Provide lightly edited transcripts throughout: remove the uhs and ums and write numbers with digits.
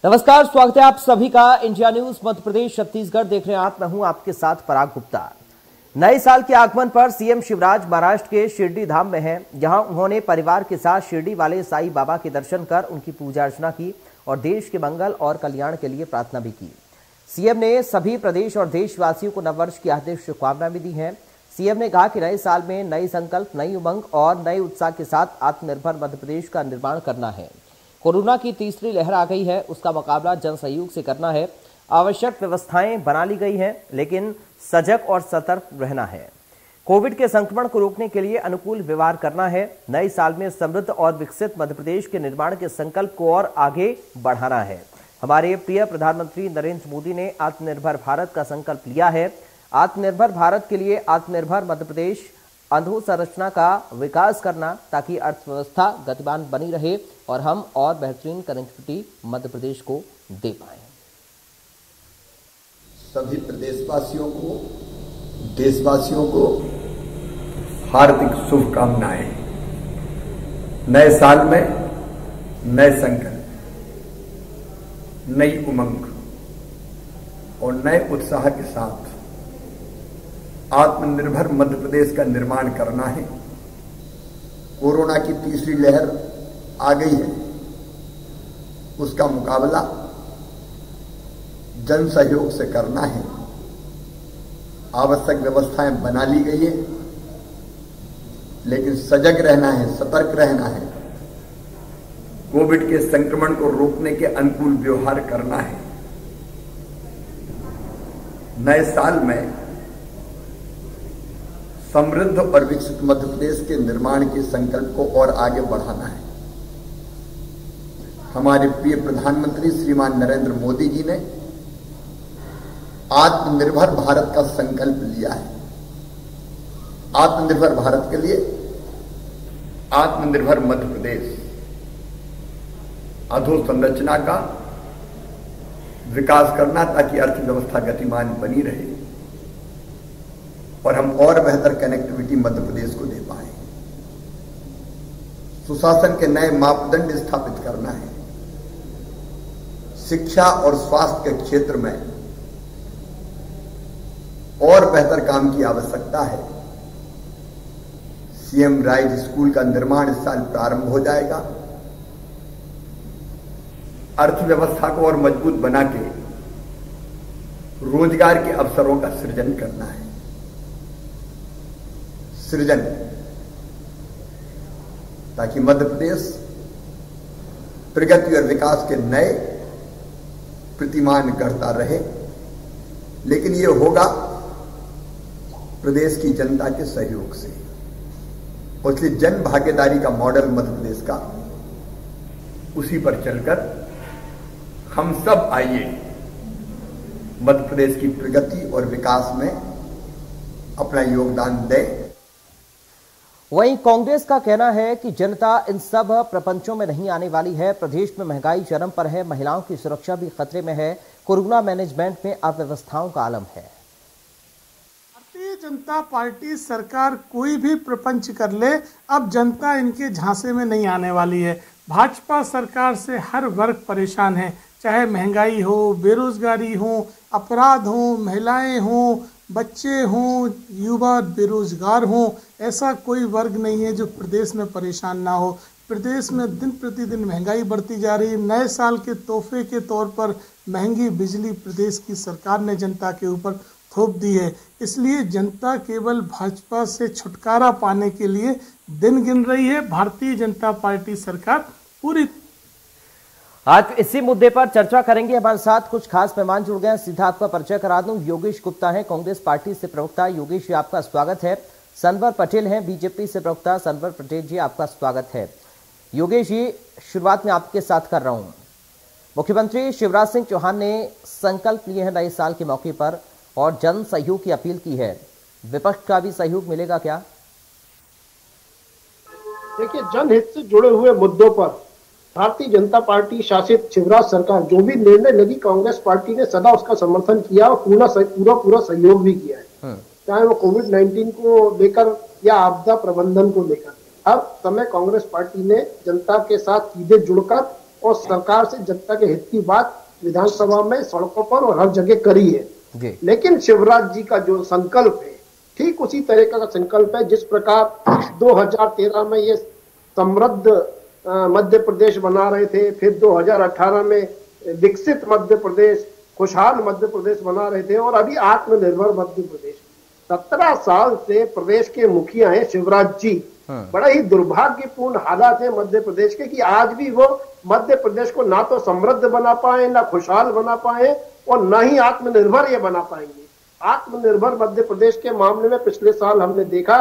नमस्कार, स्वागत है आप सभी का इंडिया न्यूज मध्य प्रदेश छत्तीसगढ़ देख रहे हैं आप। मैं हूं आपके साथ पराग गुप्ता। नए साल के आगमन पर सीएम शिवराज महाराष्ट्र के शिरडी धाम में हैं। यहां उन्होंने परिवार के साथ शिरडी वाले साईं बाबा के दर्शन कर उनकी पूजा अर्चना की और देश के मंगल और कल्याण के लिए प्रार्थना भी की। सीएम ने सभी प्रदेश और देशवासियों को नववर्ष की हार्दिक शुभकामनाएं भी दी हैं। सीएम ने कहा कि नए साल में नई संकल्प, नई उमंग और नए उत्साह के साथ आत्मनिर्भर मध्य प्रदेश का निर्माण करना है। कोरोना की तीसरी लहर आ गई है, उसका मुकाबला जन सहयोग से करना है। आवश्यक व्यवस्थाएं बना ली गई हैं, लेकिन सजग और सतर्क रहना है। कोविड के संक्रमण को रोकने के लिए अनुकूल व्यवहार करना है। नए साल में समृद्ध और विकसित मध्य प्रदेश के निर्माण के संकल्प को और आगे बढ़ाना है। हमारे प्रिय प्रधानमंत्री नरेंद्र मोदी ने आत्मनिर्भर भारत का संकल्प लिया है। आत्मनिर्भर भारत के लिए आत्मनिर्भर मध्य प्रदेश अधोसंरचना का विकास करना, ताकि अर्थव्यवस्था गतिमान बनी रहे और हम और बेहतरीन कनेक्टिविटी मध्य प्रदेश को दे पाए। सभी प्रदेशवासियों को, देशवासियों को हार्दिक शुभकामनाएं। नए साल में नए संकल्प, नई उमंग और नए उत्साह के साथ आत्मनिर्भर मध्य प्रदेश का निर्माण करना है। कोरोना की तीसरी लहर आ गई है, उसका मुकाबला जन सहयोग से करना है। आवश्यक व्यवस्थाएं बना ली गई है, लेकिन सजग रहना है, सतर्क रहना है। कोविड के संक्रमण को रोकने के अनुकूल व्यवहार करना है। नए साल में समृद्ध और विकसित मध्य प्रदेश के निर्माण के संकल्प को और आगे बढ़ाना है। हमारे प्रिय प्रधानमंत्री श्रीमान नरेंद्र मोदी जी ने आत्मनिर्भर भारत का संकल्प लिया है। आत्मनिर्भर भारत के लिए आत्मनिर्भर मध्य प्रदेश अधोसंरचना का विकास करना, ताकि अर्थव्यवस्था गतिमान बनी रहे और हम और बेहतर कनेक्टिविटी मध्य प्रदेश को दे पाए। सुशासन के नए मापदंड स्थापित करना है। शिक्षा और स्वास्थ्य के क्षेत्र में और बेहतर काम की आवश्यकता है। सीएम राइज स्कूल का निर्माण इस साल प्रारंभ हो जाएगा। अर्थव्यवस्था को और मजबूत बना के रोजगार के अवसरों का सृजन करना है। ताकि मध्य प्रदेश प्रगति और विकास के नए प्रतिमान करता रहे, लेकिन यह होगा प्रदेश की जनता के सहयोग से। और इसलिए जन भागीदारी का मॉडल मध्य प्रदेश का, उसी पर चलकर हम सब आइए मध्य प्रदेश की प्रगति और विकास में अपना योगदान दें। वहीं कांग्रेस का कहना है कि जनता इन सब प्रपंचों में नहीं आने वाली है। प्रदेश में महंगाई चरम पर है, महिलाओं की सुरक्षा भी खतरे में है, कोरोना मैनेजमेंट में अव्यवस्थाओं का आलम है। भारतीय जनता पार्टी सरकार कोई भी प्रपंच कर ले, अब जनता इनके झांसे में नहीं आने वाली है। भाजपा सरकार से हर वर्ग परेशान है, चाहे महंगाई हो, बेरोजगारी हो, अपराध हो, महिलाएं हो, बच्चे हों, युवा बेरोजगार हों, ऐसा कोई वर्ग नहीं है जो प्रदेश में परेशान ना हो। प्रदेश में दिन प्रतिदिन महंगाई बढ़ती जा रही है। नए साल के तोहफे के तौर पर महंगी बिजली प्रदेश की सरकार ने जनता के ऊपर थोप दी है। इसलिए जनता केवल भाजपा से छुटकारा पाने के लिए दिन गिन रही है। भारतीय जनता पार्टी सरकार पूरी। आज इसी मुद्दे पर चर्चा करेंगे। हमारे साथ कुछ खास मेहमान जुड़ गए हैं। सीधा आपका परिचय करा दूं, योगेश गुप्ता हैं, कांग्रेस पार्टी से प्रवक्ता। योगेश जी, आपका स्वागत है। सनवर पटेल हैं, बीजेपी से प्रवक्ता। सनवर पटेल जी, आपका स्वागत है। योगेश जी, शुरुआत में आपके साथ कर रहा हूं। मुख्यमंत्री शिवराज सिंह चौहान ने संकल्प लिए हैं नए साल के मौके पर और जन सहयोग की अपील की है। विपक्ष का भी सहयोग मिलेगा क्या? देखिए, जनहित से जुड़े हुए मुद्दों पर भारतीय जनता पार्टी शासित शिवराज सरकार जो भी निर्णय लगी, कांग्रेस पार्टी ने सदा उसका समर्थन किया और पूरा सहयोग भी किया है। चाहे वो कोविड-19 को लेकर या आपदा प्रबंधन को लेकर, हर समय कांग्रेस पार्टी ने जनता के साथ सीधे जुड़कर और सरकार से जनता के हित की बात विधानसभा में, सड़कों पर और हर जगह करी है। लेकिन शिवराज जी का जो संकल्प है ठीक उसी तरह का संकल्प है जिस प्रकार 2013 में ये समृद्ध मध्य प्रदेश बना रहे थे, फिर 2018 में विकसित मध्य प्रदेश, खुशहाल मध्य प्रदेश बना रहे थे, और अभी आत्मनिर्भर मध्य प्रदेश। 17 साल से प्रदेश के मुखिया हैं शिवराज जी। बड़ा ही दुर्भाग्यपूर्ण हालात है मध्य प्रदेश के कि आज भी वो मध्य प्रदेश को ना तो समृद्ध बना पाए, ना खुशहाल बना पाए, और ना ही आत्मनिर्भर ये बना पाएंगे। आत्मनिर्भर मध्य प्रदेश के मामले में पिछले साल हमने देखा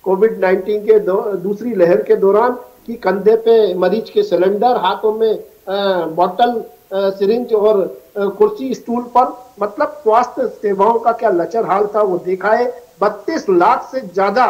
कोविड-19 के दूसरी लहर के दौरान कि कंधे पे मरीज के सिलेंडर, हाथों में बॉटल, सिरिंज और कुर्सी स्टूल पर, मतलब स्वास्थ्य सेवाओं का क्या लचर हाल था वो देखा है। 32 लाख से ज्यादा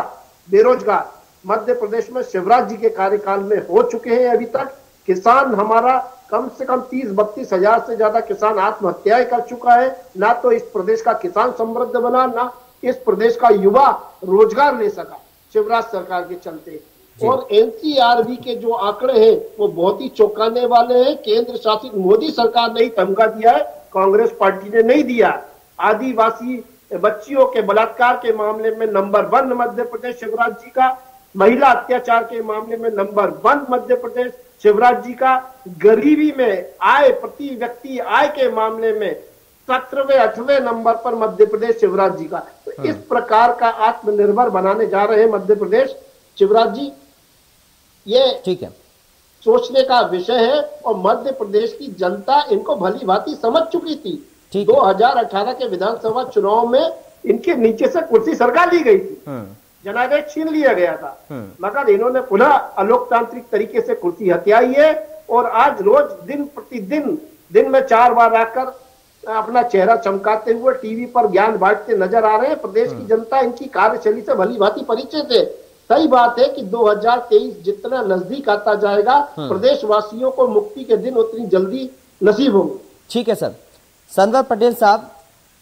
बेरोजगार मध्य प्रदेश में शिवराज जी के कार्यकाल में हो चुके हैं। अभी तक किसान हमारा कम से कम 30-32 हजार से ज्यादा किसान आत्महत्याएं कर चुका है। ना तो इस प्रदेश का किसान समृद्ध बना, ना इस प्रदेश का युवा रोजगार ले सका शिवराज सरकार के चलते। और एनसीआरबी के जो आंकड़े हैं वो बहुत ही चौंकाने वाले हैं। केंद्र शासित मोदी सरकार ने ही तमगा दिया है, कांग्रेस पार्टी ने नहीं दिया। आदिवासी बच्चियों के बलात्कार के मामले में नंबर 1 मध्य प्रदेश शिवराज जी का, महिला अत्याचार के मामले में नंबर 1 मध्य प्रदेश शिवराज जी का, गरीबी में आय, प्रति व्यक्ति आय के मामले में 17वें 8वें नंबर पर मध्य प्रदेश शिवराज जी का। तो इस प्रकार का आत्मनिर्भर बनाने जा रहे हैं मध्य प्रदेश शिवराज जी। ये ठीक है, सोचने का विषय है, और मध्य प्रदेश की जनता इनको भली भांति समझ चुकी थी। 2018 के विधानसभा चुनाव में इनके नीचे से कुर्सी सरका ली गई थी, जनादेश छीन लिया गया था, मगर इन्होंने पुनः अलोकतांत्रिक तरीके से कुर्सी हथियाई है, और आज रोज दिन प्रतिदिन दिन में 4 बार आकर अपना चेहरा चमकाते हुए टीवी पर ज्ञान बांटते नजर आ रहे हैं। प्रदेश की जनता इनकी कार्यशैली से भली भांति परिचित है। सही बात है कि 2023 जितना नजदीक आता जाएगा, प्रदेशवासियों को मुक्ति के दिन उतनी जल्दी नसीब होंगे। ठीक है सर। संदर पटेल साहब,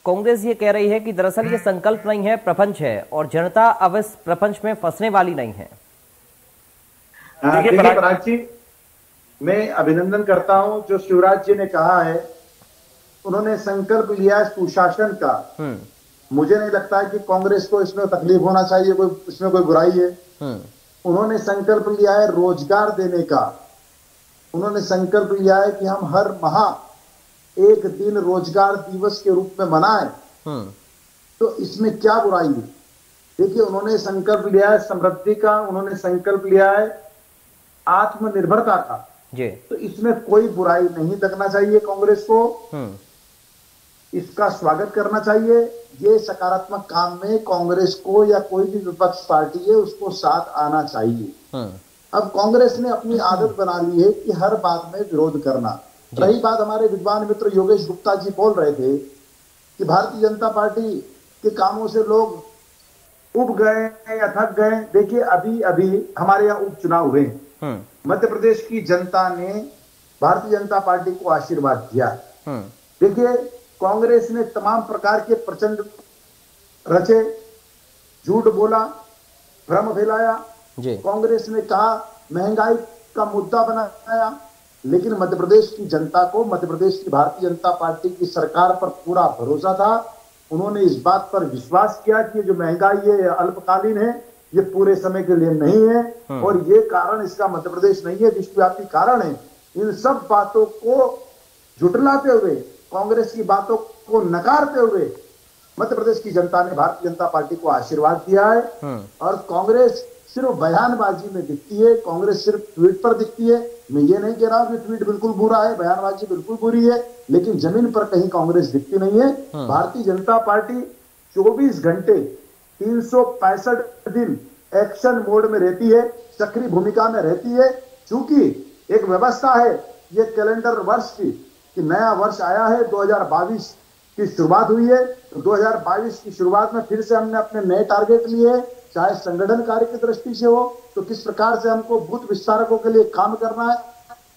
कांग्रेस ये कह रही है कि दरअसल ये संकल्प नहीं है, प्रपंच है, और जनता अब इस प्रपंच में फंसने वाली नहीं है। देखिए पराग जी, मैं अभिनंदन करता हूं जो शिवराज जी ने कहा है, उन्होंने संकल्प लिया है सुशासन का। मुझे नहीं लगता है कि कांग्रेस को इसमें तकलीफ होना चाहिए, कोई इसमें कोई बुराई है। उन्होंने संकल्प लिया है रोजगार देने का। उन्होंने संकल्प लिया है कि हम हर माह एक दिन रोजगार दिवस के रूप में मनाएं। तो इसमें क्या बुराई है? देखिए, उन्होंने संकल्प लिया है समृद्धि का, उन्होंने संकल्प लिया है आत्मनिर्भरता का। तो इसमें कोई बुराई नहीं लगना चाहिए कांग्रेस को, इसका स्वागत करना चाहिए। ये सकारात्मक काम में कांग्रेस को या कोई भी विपक्ष पार्टी है उसको साथ आना चाहिए। अब कांग्रेस ने अपनी आदत बना ली है कि हर बात में विरोध करना। रही बात, हमारे विद्वान मित्र योगेश गुप्ता जी बोल रहे थे कि भारतीय जनता पार्टी के कामों से लोग उब गए या थक गए। देखिए, अभी अभी हमारे यहाँ उपचुनाव हुए, मध्य प्रदेश की जनता ने भारतीय जनता पार्टी को आशीर्वाद दिया। देखिए, कांग्रेस ने तमाम प्रकार के प्रचंड रचे, झूठ बोला, भ्रम फैलाया। कांग्रेस ने कहा, महंगाई का मुद्दा बनाया, लेकिन मध्य प्रदेश की जनता को, मध्य प्रदेश की भारतीय जनता पार्टी की सरकार पर पूरा भरोसा था। उन्होंने इस बात पर विश्वास किया कि जो महंगाई है अल्पकालीन है, ये पूरे समय के लिए नहीं है, और ये कारण इसका मध्य प्रदेश नहीं है, विश्वव्यापी कारण है। इन सब बातों को झुटलाते हुए, कांग्रेस की बातों को नकारते हुए मध्य प्रदेश की जनता ने भारतीय जनता पार्टी को आशीर्वाद दिया है। और कांग्रेस सिर्फ बयानबाजी में दिखती है, कांग्रेस सिर्फ ट्वीट पर दिखती है। मैं ये नहीं कह रहा हूं कि ट्वीट बिल्कुल बुरा है, बयानबाजी बिल्कुल बुरी है, लेकिन जमीन पर कहीं कांग्रेस दिखती नहीं है। भारतीय जनता पार्टी 24 घंटे 365 दिन एक्शन मोड में रहती है, सक्रिय भूमिका में रहती है। चूंकि एक व्यवस्था है ये कैलेंडर वर्ष की, कि नया वर्ष आया है, 2022 की शुरुआत हुई है, तो 2022 की शुरुआत में फिर से हमने अपने नए टारगेट लिए हैं, चाहे संगठन कार्य की दृष्टि से हो तो किस प्रकार से हमको बूथ विस्तारकों के लिए काम करना है,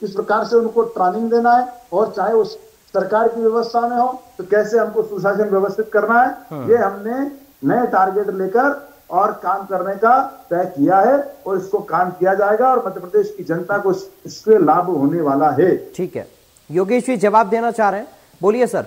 किस प्रकार से उनको ट्रेनिंग देना है, और चाहे उस सरकार की व्यवस्था में हो तो कैसे हमको सुशासन व्यवस्थित करना है। ये हमने नए टारगेट लेकर और काम करने का तय किया है और इसको काम किया जाएगा और मध्य प्रदेश की जनता को इसके लाभ होने वाला है। ठीक है, योगेश जी जवाब देना चाह रहे हैं, बोलिए सर।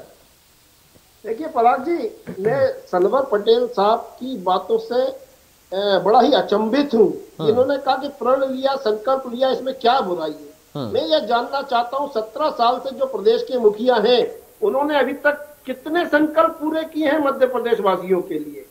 देखिए पराग जी, मैं सनवर पटेल साहब की बातों से बड़ा ही अचंभित हूँ। इन्होंने कहा कि प्रण लिया, संकल्प लिया, इसमें क्या बुराई है। मैं ये जानना चाहता हूँ 17 साल से जो प्रदेश के मुखिया हैं उन्होंने अभी तक कितने संकल्प पूरे किए हैं मध्य प्रदेश वासियों के लिए।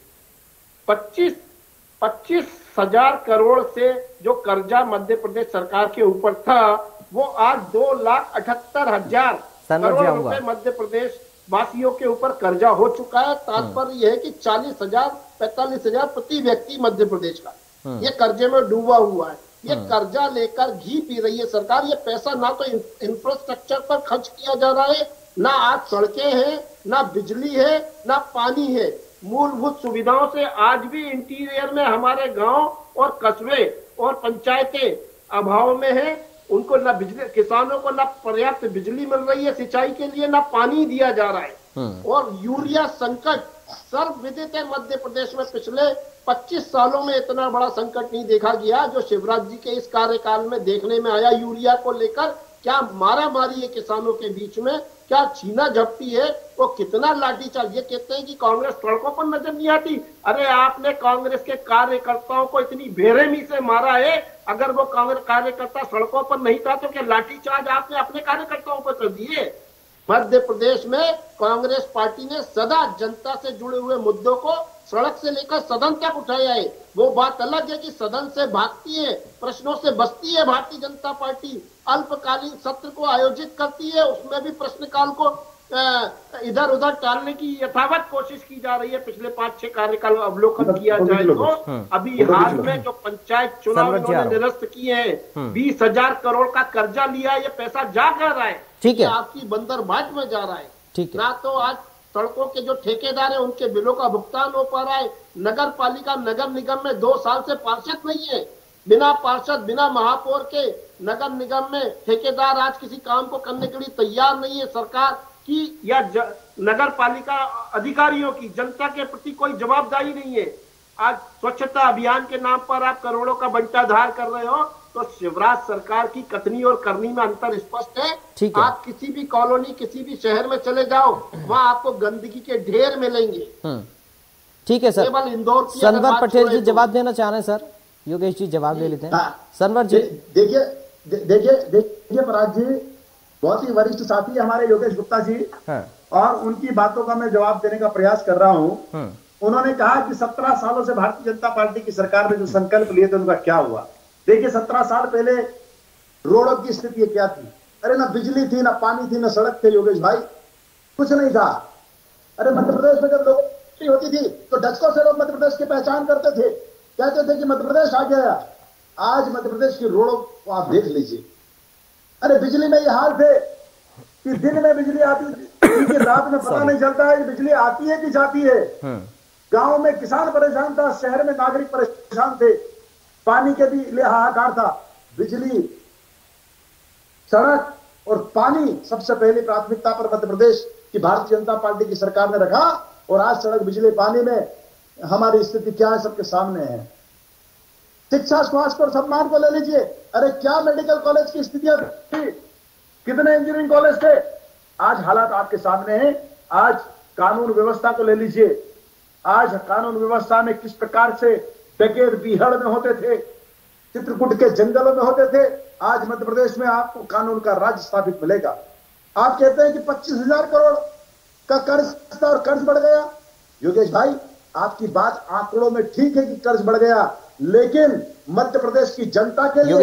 25,000 करोड़ से जो कर्जा मध्य प्रदेश सरकार के ऊपर था वो आज 2,78,000 करोड़ रुपए मध्य प्रदेश वासियों के ऊपर कर्जा हो चुका है। तात्पर्य यह है कि 40,000 45,000 प्रति व्यक्ति मध्य प्रदेश का ये कर्जे में डूबा हुआ है। ये कर्जा लेकर घी पी रही है सरकार। ये पैसा ना तो इंफ्रास्ट्रक्चर पर खर्च किया जा रहा है, ना आज सड़कें हैं, ना बिजली है, ना पानी है। मूलभूत सुविधाओं से आज भी इंटीरियर में हमारे गांव और कस्बे और पंचायतें अभाव में है। उनको ना बिजली, किसानों को ना पर्याप्त बिजली मिल रही है सिंचाई के लिए, ना पानी दिया जा रहा है। और यूरिया संकट सर्वविदित है मध्य प्रदेश में। पिछले 25 सालों में इतना बड़ा संकट नहीं देखा गया जो शिवराज जी के इस कार्यकाल में देखने में आया। यूरिया को लेकर क्या मारा मारी है किसानों के बीच में, क्या छीना झपटी है, वो कितना लाठीचार्ज। ये कहते हैं कि कांग्रेस सड़कों पर नजर नहीं आती। अरे आपने कांग्रेस के कार्यकर्ताओं को इतनी बेरहमी से मारा है। अगर वो कांग्रेस कार्यकर्ता सड़कों पर नहीं था तो क्या लाठीचार्ज आपने अपने कार्यकर्ताओं पर कर दिए। मध्य प्रदेश में कांग्रेस पार्टी ने सदा जनता से जुड़े हुए मुद्दों को सड़क से लेकर सदन तक उठाया है। वो बात अलग है कि सदन से भागती है, प्रश्नों से बचती है भारतीय जनता पार्टी। अल्पकालीन सत्र को आयोजित करती है, उसमें भी प्रश्नकाल को इधर उधर टालने की यथावत कोशिश की जा रही है। पिछले 5-6 कार्यकाल अवलोकन किया जाए तो अभी हाल में जो पंचायत चुनाव इन्होंने निरस्त किए हैं, 20,000 करोड़ का कर्जा लिया है, ये पैसा जा कर रहा है। ठीक है, आपकी बंदरबाट में जा रहा है। ठीक है, ना तो आज सड़कों के जो ठेकेदार हैं उनके बिलों का भुगतान हो पा रहा है। नगर पालिका नगर निगम में 2 साल से पार्षद नहीं है। बिना पार्षद, बिना महापौर के नगर निगम में ठेकेदार आज किसी काम को करने के लिए तैयार नहीं है। सरकार की या नगर पालिका अधिकारियों की जनता के प्रति कोई जवाबदारी नहीं है। आज स्वच्छता अभियान के नाम पर आप करोड़ों का बंटाधार कर रहे हो, तो शिवराज सरकार की कथनी और करनी में अंतर स्पष्ट है। आप किसी भी कॉलोनी, किसी भी शहर में चले जाओ, वहां आपको गंदगी के ढेर मिलेंगे। ठीक है सर, केवल इंदौर की सनवर पटेल जी जवाब देना चाह रहे हैं सर। योगेश जी जवाब ले लेते हैं। सनवर जी देखिए पराग जी, बहुत ही वरिष्ठ साथी हमारे योगेश गुप्ता जी, और उनकी बातों का मैं जवाब देने का प्रयास कर रहा हूं। उन्होंने कहा कि 17 सालों से भारतीय जनता पार्टी की सरकार ने जो संकल्प लिए थे उनका क्या हुआ। देखिए 17 साल पहले रोडों की स्थिति क्या थी। अरे ना बिजली थी, ना पानी थी, ना सड़क थे योगेश भाई, कुछ नहीं था। अरे मध्य प्रदेश में जब लोगों होती थी तो डचकों से लोग मध्य प्रदेश की पहचान करते थे, कहते थे कि मध्य प्रदेश आ गया। आज मध्य प्रदेश की रोडों को आप देख लीजिए। अरे बिजली में ये हाल थे कि दिन में बिजली आती थी, रात में पता नहीं चलता है बिजली आती है कि जाती है। गांव में किसान परेशान था, शहर में नागरिक परेशान थे, पानी के भी लिए हाहाकार था। बिजली, सड़क और पानी सबसे पहली प्राथमिकता पर मध्य प्रदेश की भारतीय जनता पार्टी की सरकार ने रखा। और आज सड़क, बिजली, पानी में हमारी स्थिति क्या है सबके सामने है। शिक्षा, स्वास्थ्य और सम्मान को ले लीजिए। अरे क्या मेडिकल कॉलेज की स्थितियां थी, कितने इंजीनियरिंग कॉलेज थे, आज हालात आपके सामने हैं। आज कानून व्यवस्था को ले लीजिए। आज कानून व्यवस्था में किस प्रकार से डकैत बीहड़ में होते थे, चित्रकूट के जंगलों में होते थे, आज मध्य प्रदेश में आपको कानून का राज स्थापित मिलेगा। आप कहते हैं कि 25,000 करोड़ का कर्ज था और कर्ज बढ़ गया। योगेश भाई, आपकी बात आंकड़ों में ठीक है कि कर्ज बढ़ गया, लेकिन मध्य प्रदेश की जनता के लिए,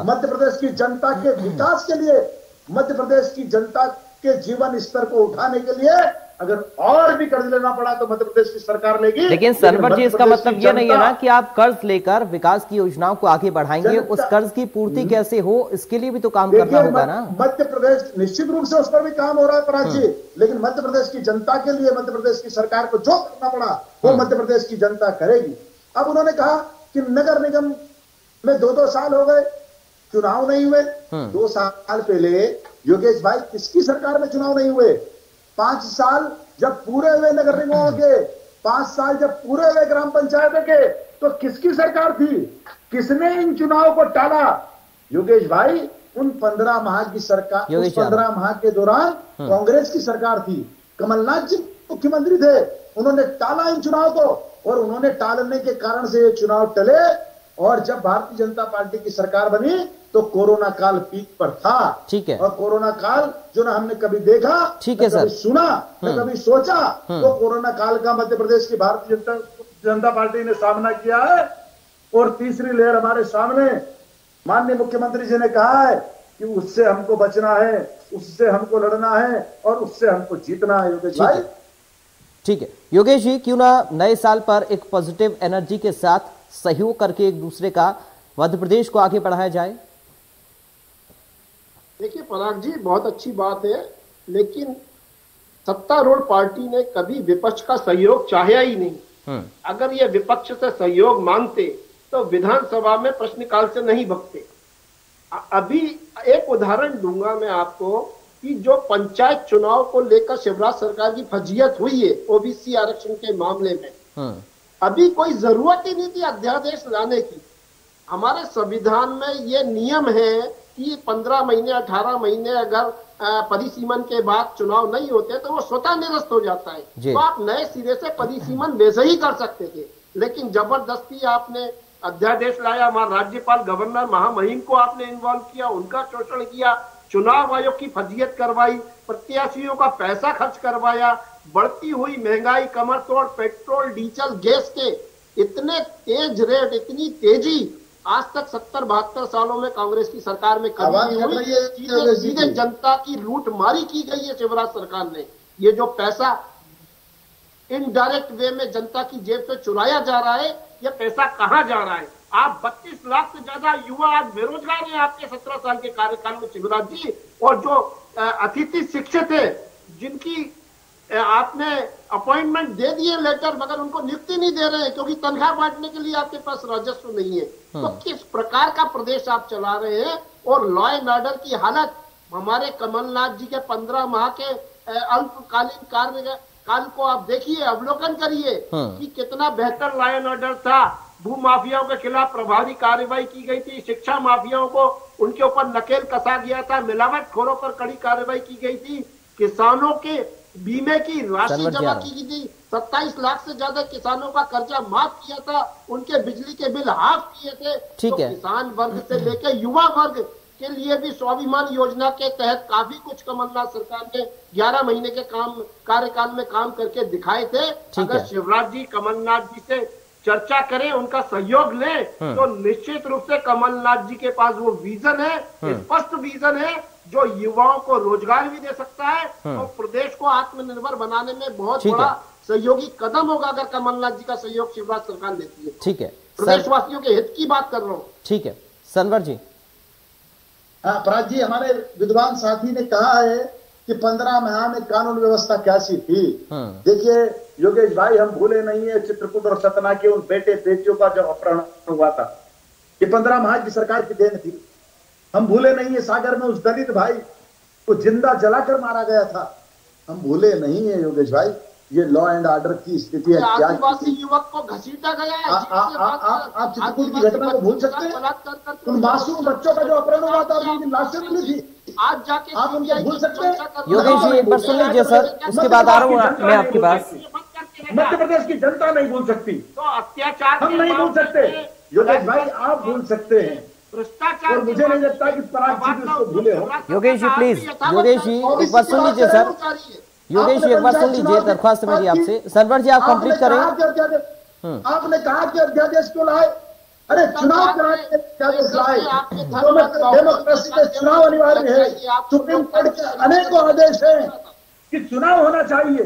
मध्य प्रदेश की जनता के विकास के लिए, मध्य प्रदेश की जनता के जीवन स्तर को उठाने के लिए अगर और भी कर्ज लेना पड़ा तो मध्य प्रदेश की सरकार लेगी। लेकिन सनवर जी, इसका मतलब ये नहीं है ना कि आप कर्ज लेकर विकास की योजनाओं को आगे बढ़ाएंगे। उस कर्ज की पूर्ति कैसे हो, इसके लिए भी तो काम करना होगा ना। मध्य प्रदेश निश्चित रूप से उस पर भी काम हो रहा है पराग जी, लेकिन मध्य प्रदेश की जनता के लिए मध्य प्रदेश की सरकार को जो करना पड़ा वो मध्य प्रदेश की जनता करेगी। अब उन्होंने कहा कि नगर निगम में 2-2 साल हो गए, चुनाव नहीं हुए। 2 साल पहले योगेश भाई किसकी सरकार में चुनाव नहीं हुए? 5 साल जब पूरे हुए नगर निगमों के, 5 साल जब पूरे हुए ग्राम पंचायतों के, तो किसकी सरकार थी? किसने इन चुनाव को टाला? योगेश भाई, उन 15 माह की सरकार, उस 15 माह के दौरान कांग्रेस की सरकार थी, कमलनाथ जी मुख्यमंत्री थे, उन्होंने टाला इन चुनाव को, और उन्होंने टालने के कारण से ये चुनाव टले। और जब भारतीय जनता पार्टी की सरकार बनी तो कोरोना काल पीक पर था। ठीक है। और कोरोना काल जो ना हमने कभी देखा, ठीक है सर, कभी सुना, न कभी सोचा, तो कोरोना काल का मध्य प्रदेश की भारतीय जनता पार्टी ने सामना किया है। और तीसरी लहर हमारे सामने, माननीय मुख्यमंत्री जी ने कहा है कि उससे हमको बचना है, उससे हमको लड़ना है और उससे हमको जीतना है। योगेश भाई, ठीक है योगेश जी, क्यों ना नए साल पर एक पॉजिटिव एनर्जी के साथ सहयोग करके एक दूसरे का मध्य प्रदेश को आगे बढ़ाया जाए। देखिए पराग जी, बहुत अच्छी बात है, लेकिन सत्तारूढ़ पार्टी ने कभी विपक्ष का सहयोग चाहा ही नहीं। अगर ये विपक्ष से सहयोग मांगते तो विधानसभा में प्रश्नकाल से नहीं भगते। अभी एक उदाहरण दूंगा मैं आपको कि जो पंचायत चुनाव को लेकर शिवराज सरकार की फजीयत हुई है ओबीसी आरक्षण के मामले में, अभी कोई जरूरत ही नहीं थी अध्यादेश लाने की। हमारे संविधान में ये नियम है कि 15 महीने 18 महीने अगर परिसीमन के बाद चुनाव नहीं होते तो वो स्वतः निरस्त हो जाता है। तो आप नए सिरे से परिसीमन वैसे ही कर सकते थे, लेकिन जबरदस्ती आपने अध्यादेश लाया। हमारा राज्यपाल गवर्नर महामहिम को आपने इन्वॉल्व किया, उनका शोषण किया, चुनाव आयोग की फजीयत करवाई, प्रत्याशियों का पैसा खर्च करवाया, बढ़ती हुई महंगाई, कमर तोड़ पेट्रोल डीजल गैस के इतने तेज रेट, इतनी तेजी आज तक 70-72 सालों में कांग्रेस की सरकार में कभी नहीं हुई। सीधे जनता की लूट मारी की गई है शिवराज सरकार ने। ये जो पैसा इनडायरेक्ट वे में जनता की जेब से चुराया जा रहा है, ये पैसा कहां जा रहा है? आप 32 लाख से ज्यादा युवा आज बेरोजगार हैं आपके 17 साल के कार्यकाल में शिवराज जी। और जो अतिथि शिक्षित है, जिनकी आपने अपॉइंटमेंट दे दिए लेटर, मगर उनको नियुक्ति नहीं दे रहे हैं क्योंकि तनख्वाह बांटने के लिए आपके पास राजस्व नहीं है। तो किस प्रकार का प्रदेश आप चला रहे हैं? और लॉ एंड ऑर्डर की हालत, हमारे कमलनाथ जी के 15 माह के अल्पकालीन कार्यकाल को आप देखिए, अवलोकन करिए कि कितना बेहतर लॉ एंड ऑर्डर था। भू माफियाओं के खिलाफ प्रभावी कार्रवाई की गई थी, शिक्षा माफियाओं को उनके ऊपर नकेल कसा गया था, मिलावटखोरों पर कड़ी कार्रवाई की गई थी, किसानों के बीमे की राशि जमा की गई थी, 27 लाख से ज्यादा किसानों का कर्जा माफ किया था, उनके बिजली के बिल हाफ किए थे। तो किसान वर्ग से लेकर युवा वर्ग के लिए भी स्वाभिमान योजना के तहत काफी कुछ कमलनाथ सरकार ने 11 महीने के कार्यकाल में काम करके दिखाए थे। अगर शिवराज जी कमलनाथ जी से चर्चा करें, उनका सहयोग लें, तो निश्चित रूप से कमलनाथ जी के पास वो विजन है, स्पष्ट विजन है, जो युवाओं को रोजगार भी दे सकता है और प्रदेश को आत्मनिर्भर बनाने में बहुत बड़ा सहयोगी कदम होगा अगर कमलनाथ जी का सहयोग शिवराज सरकार लेती है। ठीक है, प्रदेशवासियों के हित की बात कर रहा हूँ। ठीक है सनवर जी। पराग जी, हमारे विद्वान साथी ने कहा है कि 15 माह में कानून व्यवस्था कैसी थी। देखिए योगेश भाई, हम भूले नहीं है चित्रकूट और सतना के उन बेटे बेटियों का जब अपहरण हुआ था, ये 15 माह की सरकार की देन थी। हम भूले नहीं है सागर में उस दलित भाई को जिंदा जलाकर मारा गया था। हम भूले नहीं है योगेश भाई, ये लॉ एंड ऑर्डर की स्थिति है। आदिवासी युवक को घसीटा गया है। आप चित्रकूट की घटना को भूल सकते हैं? उन मासूम बच्चों का जो अपहरण हुआ था, उनकी लाशें मिली थी, आज जाके आप उनको भूल सकते हैं? योगेश जी एक बार सुन लीजिए सर, उसके बाद आ रहा हूँ मैं आपकी बात। मध्य प्रदेश की जनता नहीं भूल सकती, तो अत्याचार हम नहीं भूल सकते। योगेश भाई आप भूल सकते हैं, भ्रष्टाचार, और मुझे नहीं लगता कि पराग जी भी उसको भूले हो। योगेश जी प्लीज, योगेश जी एक बार सुन लीजिए सर, योगेश जी एक बार सुन लीजिए, दरख्वास्त मेरी आपसे। सरवर जी आप कंप्लीट करें। आपने कहा कि अध्यादेश क्यों लाए? अरे चुनाव कराने अध्यादेश लाए, डेमोक्रेसी में चुनाव अनिवार्य है। सुप्रीम कोर्ट के अनेकों आदेश हैं कि चुनाव होना चाहिए,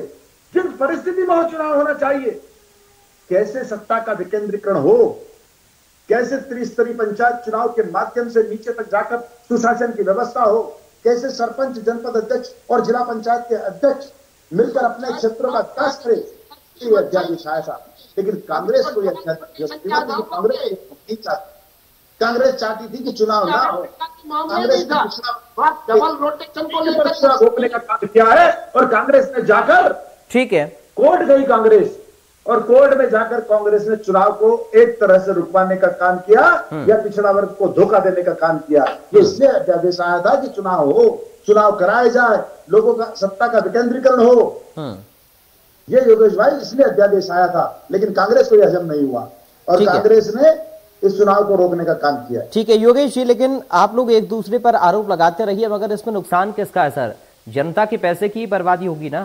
जिन परिस्थिति में हो चुनाव होना चाहिए। कैसे सत्ता का विकेंद्रीकरण हो, कैसे त्रिस्तरीय पंचायत चुनाव के माध्यम से नीचे तक जाकर सुशासन की व्यवस्था हो, कैसे सरपंच, जनपद अध्यक्ष और जिला पंचायत के अध्यक्ष मिलकर अपने क्षेत्रों का विकास करे, ये अध्यादेश आया था। लेकिन कांग्रेस को कांग्रेस चाहती थी कि चुनाव ना हो, कांग्रेस डबल रोटेशन को रोकने का काम किया है। और कांग्रेस ने जाकर ठीक है कोर्ट गई कांग्रेस और कोर्ट में जाकर कांग्रेस ने चुनाव को एक तरह से रुकवाने का काम किया या पिछड़ा वर्ग को धोखा देने का काम किया। ये इसलिए अध्यादेश आया था कि चुनाव हो, चुनाव कराए जाए, लोगों का सत्ता का विकेंद्रीकरण हो। ये योगेश भाई इसलिए अध्यादेश आया था, लेकिन कांग्रेस को यह हजम नहीं हुआ और कांग्रेस ने इस चुनाव को रोकने का काम किया। ठीक है योगेश जी, लेकिन आप लोग एक दूसरे पर आरोप लगाते रहिए, मगर इसमें नुकसान किसका है सर? जनता के पैसे की बर्बादी होगी ना।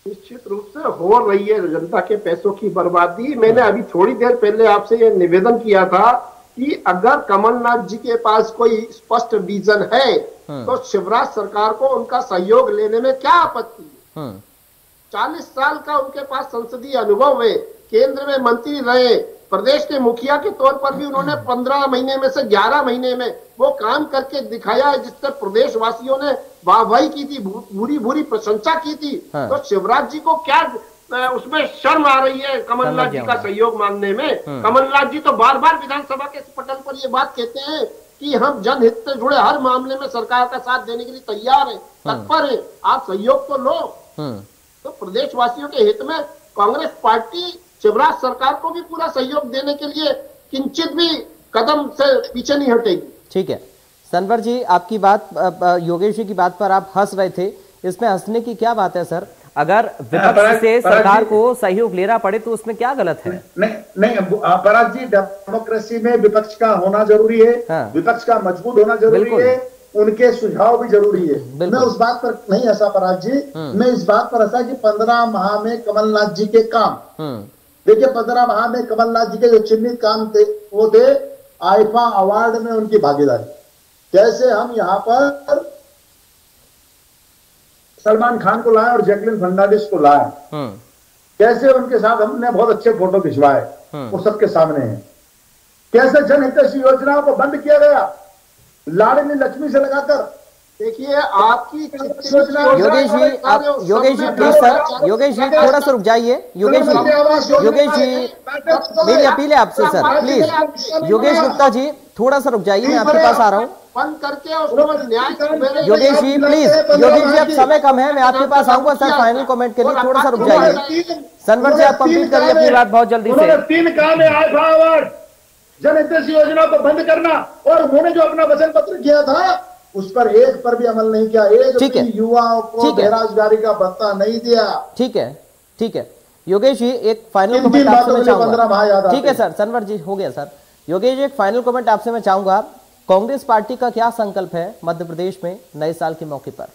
निश्चित रूप से हो रही है जनता के पैसों की बर्बादी। मैंने अभी थोड़ी देर पहले आपसे यह निवेदन किया था कि अगर कमलनाथ जी के पास कोई स्पष्ट विजन है तो शिवराज सरकार को उनका सहयोग लेने में क्या आपत्ति है। 40 साल का उनके पास संसदीय अनुभव है, केंद्र में मंत्री रहे, प्रदेश के मुखिया के तौर पर भी उन्होंने 15 महीने में से 11 महीने में वो काम करके दिखाया है जिससे प्रदेशवासियों ने वाहवाही की थी, भूरी भूरी प्रशंसा की थी। तो शिवराज जी को क्या उसमें शर्म आ रही है कमलनाथ जी का सहयोग मांगने में? कमलनाथ जी तो बार बार विधानसभा के पटल पर ये बात कहते हैं कि हम जनहित से जुड़े हर मामले में सरकार का साथ देने के लिए तैयार है, तत्पर है, आप सहयोग तो लो। तो प्रदेशवासियों के हित में कांग्रेस पार्टी शिवराज सरकार को भी पूरा सहयोग देने के लिए किंचित भी कदम से पीछे नहीं हटेगी। ठीक है सनवर जी, आपकी बात, योगेश जी की बात पर आप हंस रहे थे, इसमें हंसने की क्या बात है सर? अगर विपक्ष से सरकार को सहयोग लेना पड़े तो उसमें क्या गलत है? नहीं पराग जी, डेमोक्रेसी में विपक्ष का होना जरूरी है, विपक्ष का मजबूत होना जरूरी है, उनके सुझाव भी जरूरी है। मैं उस बात पर नहीं हंसा पराग जी, मैं इस बात पर हंसा कि 15 माह में कमलनाथ जी के काम, देखिए 15 माह में कमलनाथ जी के जो चिन्हित काम थे वो थे आईफा अवार्ड में उनकी भागीदारी। कैसे हम यहाँ पर सलमान खान को लाए और जैकलिन फर्नांडिस को लाए, कैसे उनके साथ हमने बहुत अच्छे फोटो खिंचवाए, वो सबके सामने है। कैसे जनहितैषी योजनाओं को बंद किया गया लाड़ली लक्ष्मी से लगाकर। देखिए आपकी योगेश जी प्लीज सर, योगेश जी थोड़ा सा रुक जाइए। योगेश जी मेरी अपील है आपसे सर, प्लीज योगेश गुप्ता जी थोड़ा सा रुक जाइए, मैं आपके पास आ रहा हूँ। बंद करके उसको न्याय। योगेश जी प्लीज, योगेश जी अब समय कम है, मैं आपके पास आऊंगा सर फाइनल कमेंट के लिए, थोड़ा सा रुक जाइए। सनवर जी आप कंप्लीट करिए अपनी बात बहुत जल्दी से। 3 काम है आईफा अवार्ड, जनहितैषी योजना को बंद करना, और उन्होंने जो अपना वचन पत्र किया था उस पर एक पर भी अमल नहीं किया। एक भी युवाओं को बेरोजगारी का भत्ता नहीं दिया। ठीक है ठीक है योगेश जी, एक फाइनल कमेंट आपसे मैं चाहूंगा। ठीक है सर, सनवर जी हो गया सर। योगेश जी एक फाइनल कमेंट आपसे मैं चाहूंगा, कांग्रेस पार्टी का क्या संकल्प है मध्य प्रदेश में नए साल के मौके पर?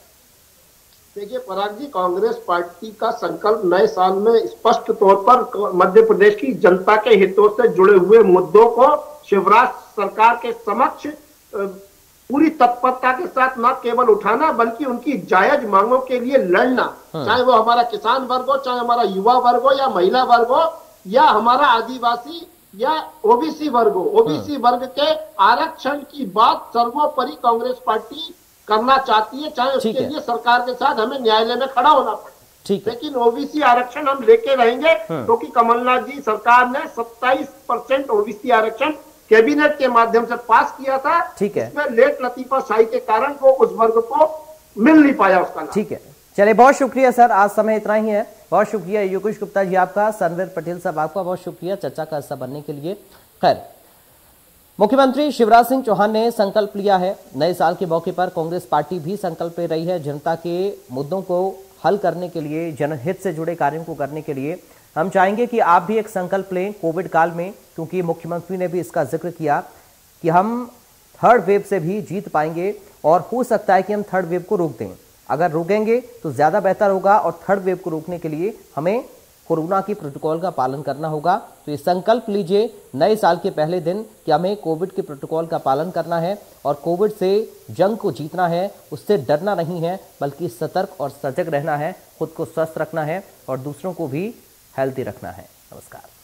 देखिए पराग जी, कांग्रेस पार्टी का संकल्प नए साल में स्पष्ट तौर पर मध्य प्रदेश की जनता के हितों से जुड़े हुए मुद्दों को शिवराज सरकार के समक्ष पूरी तत्परता के साथ न केवल उठाना बल्कि उनकी जायज मांगों के लिए लड़ना, चाहे वो हमारा किसान वर्ग हो, चाहे हमारा युवा वर्ग हो, या महिला वर्ग हो, या हमारा आदिवासी या ओबीसी वर्ग हो। ओबीसी वर्ग के आरक्षण की बात सर्वोपरि कांग्रेस पार्टी करना चाहती है, चाहे उसके लिए सरकार के साथ हमें न्यायालय में खड़ा होना पड़े। लेकिन ओबीसी आरक्षण हम लेके रहेंगे, क्योंकि कमलनाथ जी सरकार ने 27% ओबीसी आरक्षण कैबिनेट के माध्यम से पास किया था। ठीक है, इसमें लेट लतीफा शाही के कारण वो उस वर्ग को मिल नहीं पाया उसका नाम। ठीक है, चलिए बहुत शुक्रिया सर, आज समय इतना ही है। बहुत शुक्रिया योगेश गुप्ता जी आपका, सनवर पटेल साहब आपका बहुत शुक्रिया चर्चा का हिस्सा बनने के लिए। खैर, मुख्यमंत्री शिवराज सिंह चौहान ने संकल्प लिया है, नए साल के मौके पर कांग्रेस पार्टी भी संकल्प ले रही है जनता के मुद्दों को हल करने के लिए, जनहित से जुड़े कार्यों को करने के लिए। हम चाहेंगे कि आप भी एक संकल्प लें कोविड काल में, क्योंकि मुख्यमंत्री ने भी इसका जिक्र किया कि हम थर्ड वेव से भी जीत पाएंगे और हो सकता है कि हम थर्ड वेव को रोक दें। अगर रोकेंगे तो ज्यादा बेहतर होगा, और थर्ड वेव को रोकने के लिए हमें कोरोना की प्रोटोकॉल का पालन करना होगा। तो ये संकल्प लीजिए नए साल के पहले दिन कि हमें कोविड के प्रोटोकॉल का पालन करना है और कोविड से जंग को जीतना है, उससे डरना नहीं है बल्कि सतर्क और सजग रहना है, खुद को स्वस्थ रखना है और दूसरों को भी हेल्दी रखना है। नमस्कार।